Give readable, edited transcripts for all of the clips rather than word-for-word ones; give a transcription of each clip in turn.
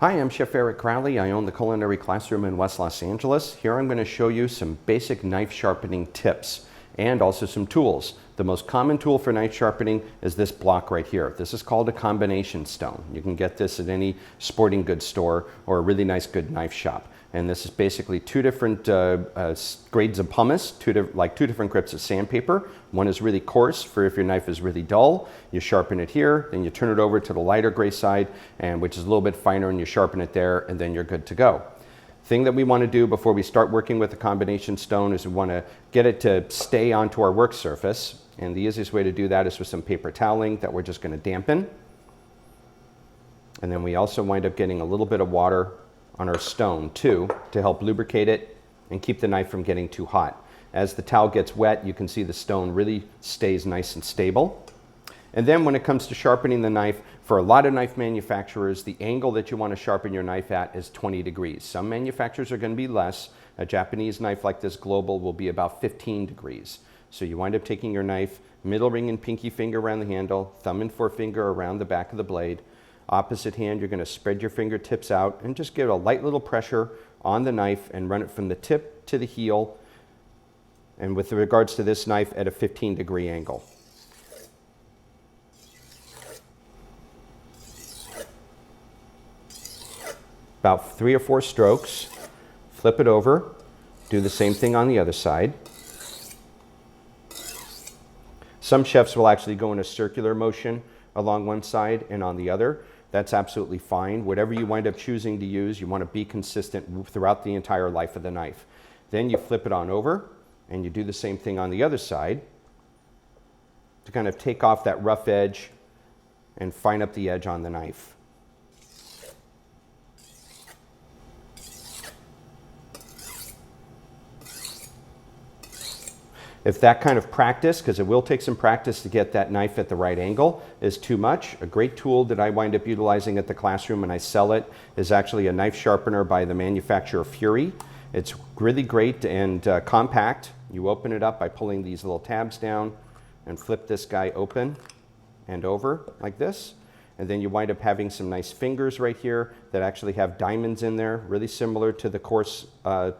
Hi, I'm Chef Eric Crowley. I own the Culinary classroom in West Los Angeles. Here I'm going to show you some basic knife sharpening tips and also some tools. The most common tool for knife sharpening is this block right here. This is called a combination stone. You can get this at any sporting goods store or a really nice good knife shop. And this is basically two different grades of pumice, two different grips of sandpaper. One is really coarse for if your knife is really dull. You sharpen it here, then you turn it over to the lighter gray side, and which is a little bit finer, and you sharpen it there, and then you're good to go. Thing that we want to do before we start working with the combination stone is we want to get it to stay onto our work surface. And the easiest way to do that is with some paper toweling that we're just going to dampen. And then we also wind up getting a little bit of water on our stone too to help lubricate it and keep the knife from getting too hot. As the towel gets wet, you can see the stone really stays nice and stable. And then when it comes to sharpening the knife, for a lot of knife manufacturers, the angle that you want to sharpen your knife at is 20 degrees. Some manufacturers are going to be less. A Japanese knife like this Global will be about 15 degrees. So you wind up taking your knife, middle ring and pinky finger around the handle, thumb and forefinger around the back of the blade. Opposite hand, you're going to spread your fingertips out and just give a light little pressure on the knife and run it from the tip to the heel. And with regards to this knife, at a 15-degree angle. About 3 or 4 strokes, flip it over, do the same thing on the other side. Some chefs will actually go in a circular motion along one side and on the other. That's absolutely fine. Whatever you wind up choosing to use, you want to be consistent throughout the entire life of the knife. Then you flip it on over and you do the same thing on the other side to kind of take off that rough edge and fine up the edge on the knife. If that kind of practice, because it will take some practice to get that knife at the right angle, is too much, a great tool that I wind up utilizing at the classroom and I sell it is actually a knife sharpener by the manufacturer Fury. It's really great and compact. You open it up by pulling these little tabs down and flip this guy open and over like this. And then you wind up having some nice fingers right here that actually have diamonds in there, really similar to the coarse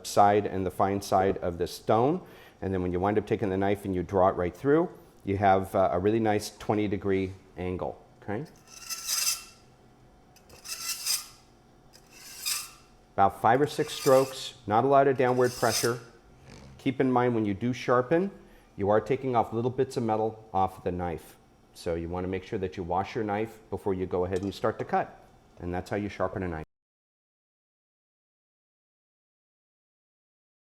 side and the fine side of the stone. And then when you wind up taking the knife and you draw it right through, you have a really nice 20-degree angle, okay? About 5 or 6 strokes, not a lot of downward pressure. Keep in mind when you do sharpen, you are taking off little bits of metal off the knife. So you want to make sure that you wash your knife before you go ahead and start to cut. And that's how you sharpen a knife.